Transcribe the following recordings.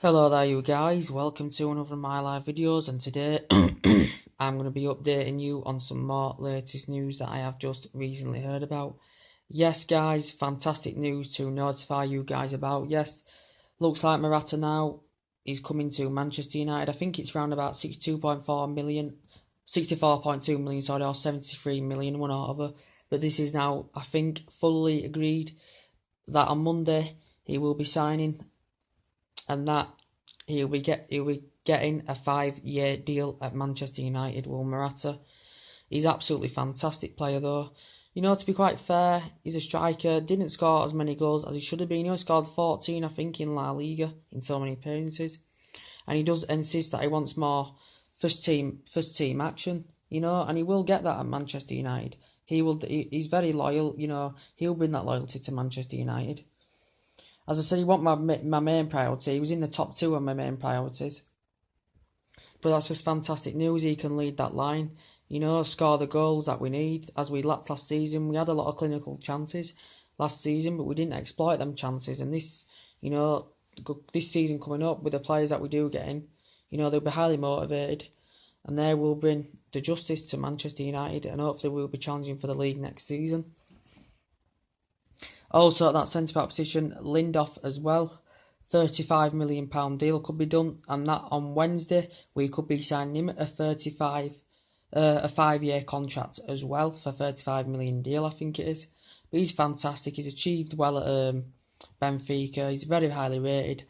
Hello there you guys, welcome to another of my live videos, and today I'm going to be updating you on some more latest news that I have just recently heard about. Yes guys, fantastic news to notify you guys about. Yes, looks like Morata now is coming to Manchester United. I think it's around about 62.4 million, 64.2 million, sorry, or 73 million, one or other. But this is now, I think, fully agreed that on Monday he will be signing, and that he'll be getting a 5-year deal at Manchester United. Will Morata? He's absolutely fantastic player though. You know, to be quite fair, he's a striker. Didn't score as many goals as he should have been. He only scored 14, I think, in La Liga in so many appearances. And he does insist that he wants more first team action. You know, and he will get that at Manchester United. He's very loyal. You know, he'll bring that loyalty to Manchester United. As I said, he wasn't my main priority. He was in the top 2 of my main priorities. But that's just fantastic news. He can lead that line, you know, score the goals that we need. As we lacked last season, we had a lot of clinical chances last season, but we didn't exploit them chances. And this, you know, this season coming up with the players that we do get in, you know, they'll be highly motivated, and they will bring the justice to Manchester United, and hopefully we'll be challenging for the league next season. Also, at that centre-back position, Lindleof as well. £35 million deal could be done, and that on Wednesday we could be signing him a 5-year contract as well for 35 million deal, I think it is. But he's fantastic. He's achieved well at Benfica. He's very highly rated,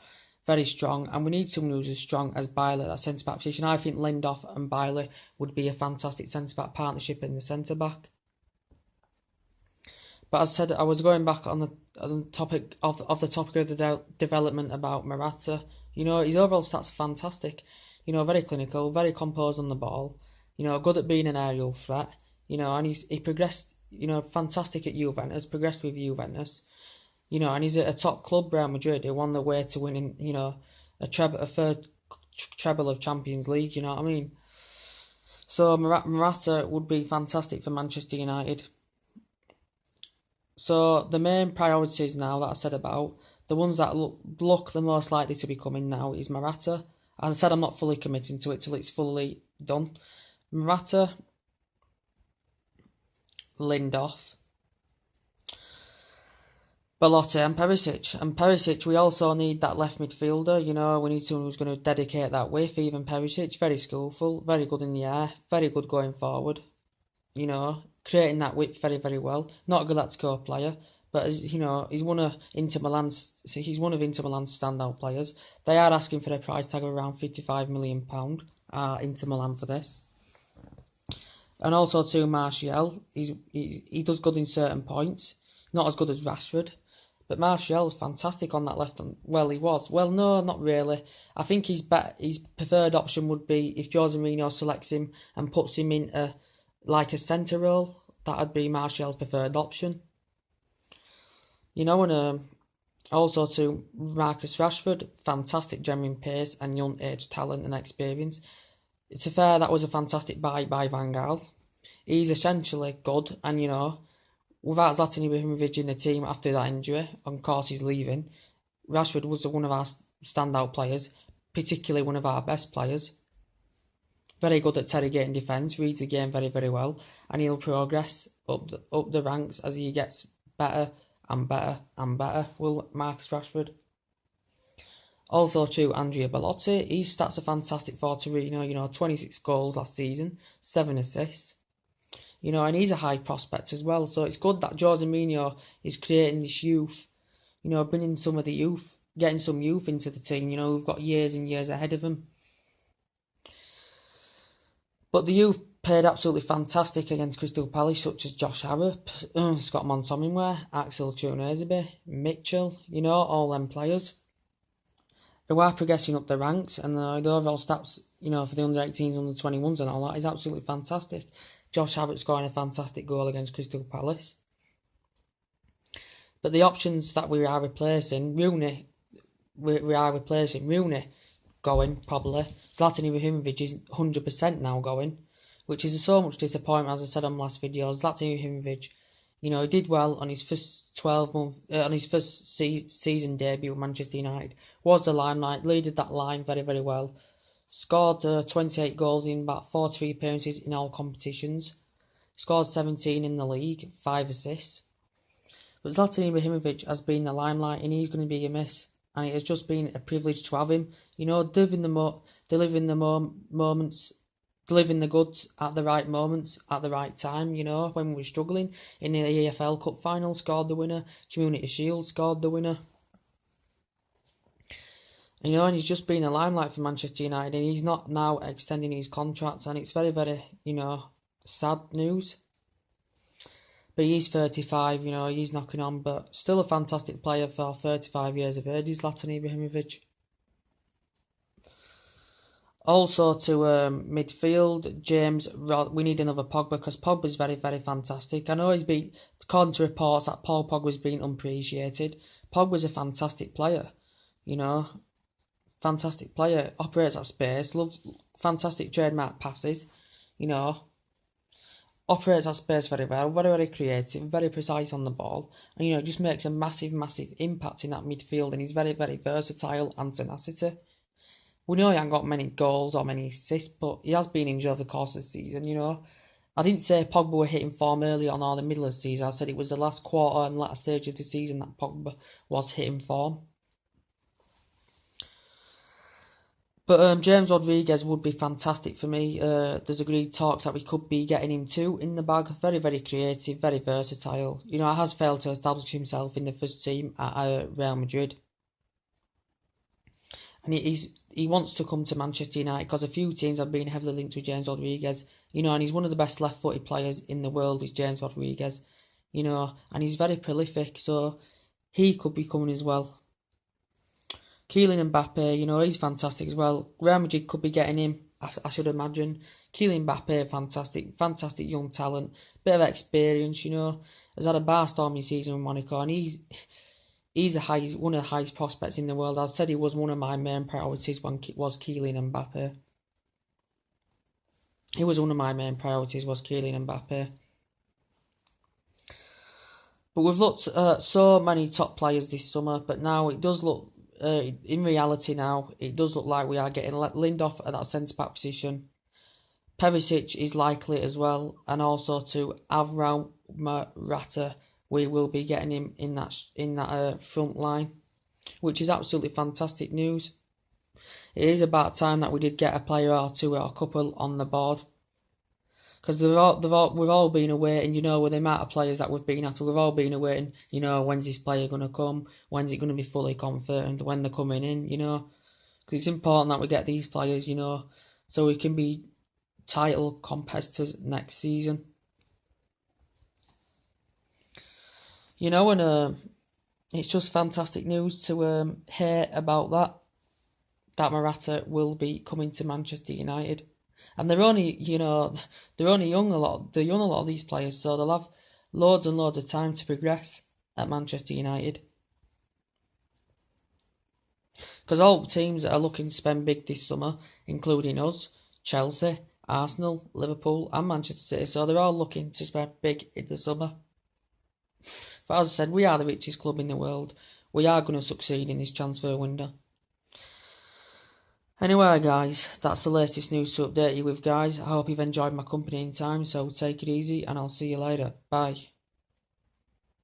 very strong, and we need someone who's as strong as Bailey at that centre-back position. I think Lindleof and Bailey would be a fantastic centre-back partnership in the centre-back. But as I said, I was going back on the topic of the development about Morata. You know, his overall stats are fantastic. You know, very clinical, very composed on the ball. You know, good at being an aerial threat. You know, and he progressed. You know, fantastic at Juventus. Progressed with Juventus. You know, and he's at a top club, Real Madrid, who won the way to winning. You know, a third treble of Champions League. You know what I mean? So Morata would be fantastic for Manchester United. So the main priorities now that I said about, the ones that look the most likely to be coming now is Morata. As I said, I'm not fully committing to it till it's fully done. Morata, Lindleof, belotti and Perisic. And Perisic, we also need that left midfielder. You know, we need someone who's going to dedicate that width. Even Perisic, very skillful, very good in the air, very good going forward. You know, creating that width very, very well. Not a Galactico player, but as you know, he's one of Inter Milan's standout players. They are asking for a price tag of around £55 million, Inter Milan, for this. And also to Martial, he does good in certain points, not as good as Rashford, but Martial's fantastic on that left. Well, he was. Well, no, not really. I think his preferred option would be if Jose Mourinho selects him and puts him into like a centre role. That'd be Martial's preferred option. You know, and also to Marcus Rashford, fantastic genuine pace and young age talent and experience. It's fair, that was a fantastic buy by Van Gaal. He's essentially good, and you know, without Zlatan Ibrahimovic in the team after that injury, of course he's leaving, Rashford was one of our standout players, particularly one of our best players. Very good at interrogating defence, reads the game very, very well, and he'll progress up the ranks as he gets better and better and better, will Marcus Rashford. Also to Andrea Belotti, his stats are fantastic for Torino, you know, 26 goals last season, 7 assists. You know, and he's a high prospect as well, so it's good that Jose Mourinho is creating this youth, you know, bringing some of the youth, getting some youth into the team, you know, who've got years and years ahead of him. But the youth played absolutely fantastic against Crystal Palace, such as Josh Harrop, Scott Montominware, Axel Chukwueze, Mitchell, you know, all them players who are progressing up the ranks, and the overall stats, you know, for the under-18s, under-21s and all that is absolutely fantastic. Josh Harrop scoring a fantastic goal against Crystal Palace. But the options that we are replacing, Rooney going, probably. Zlatan Ibrahimovic is 100% now going, which is so much disappointment, as I said on last video. Zlatan Ibrahimovic You know, he did well on his first 12 month, on his first season debut with Manchester United. Was the limelight, leaded that line very, very well. Scored 28 goals in about 43 appearances in all competitions. Scored 17 in the league, 5 assists. But Zlatan Ibrahimovic has been the limelight, and he's going to be a miss. And it has just been a privilege to have him. You know, delivering the goods at the right moments, at the right time. You know, when we were struggling in the EFL Cup final, scored the winner. Community Shield scored the winner. You know, and he's just been a limelight for Manchester United, and he's not now extending his contract, and it's very, very, sad news. But he's 35, he's knocking on, but still a fantastic player for 35 years of age, he's Zlatan Ibrahimovic. Also to midfield, we need another Pogba, because Pogba's very, very fantastic. I know according to reports, that Paul Pogba's been unappreciated. Pogba's a fantastic player, fantastic player, operates at space, loves fantastic trademark passes, operates at space very well, very, very creative, very precise on the ball, and just makes a massive, massive impact in that midfield, and he's very, very versatile and tenacity. We know he hasn't got many goals or many assists, but he has been injured over the course of the season, I didn't say Pogba were hitting form early on or the middle of the season. I said it was the last quarter and latter stage of the season that Pogba was hitting form. But James Rodriguez would be fantastic for me. There's agreed talks that we could be getting him too in the bag. Very, very creative, very versatile. He has failed to establish himself in the first team at Real Madrid. And he wants to come to Manchester United because a few teams have been heavily linked with James Rodriguez. And he's one of the best left-footed players in the world is James Rodriguez. And he's very prolific, so he could be coming as well. Kylian Mbappe, he's fantastic as well. Real Madrid could be getting him, I should imagine. Kylian Mbappe, fantastic young talent. Bit of experience, has had a bar-storming season with Monaco, and he's one of the highest prospects in the world. I said he was one of my main priorities was Kylian Mbappe. He was one of my main priorities was Kylian Mbappe. But we've looked at so many top players this summer, but now it does look... in reality now, it does look like we are getting Lindelof at that centre-back position. Perisic is likely as well, and also to Alvaro Morata, we will be getting him in that front line, which is absolutely fantastic news. It is about time that we did get a player or two or a couple on the board, because we've all been awaiting, with the amount of players that we've been after, we've all been awaiting, when's this player going to come, when's it going to be fully confirmed, when they're coming in, because it's important that we get these players, so we can be title competitors next season. And it's just fantastic news to hear about that Morata will be coming to Manchester United. And they're only young a lot of these players, so they'll have loads and loads of time to progress at Manchester United. Because all teams are looking to spend big this summer, including us, Chelsea, Arsenal, Liverpool and Manchester City, so they're all looking to spend big in the summer. But as I said, we are the richest club in the world. We are going to succeed in this transfer window. Anyway, guys, that's the latest news to update you with, guys. I hope you've enjoyed my company in time, so take it easy, and I'll see you later. Bye.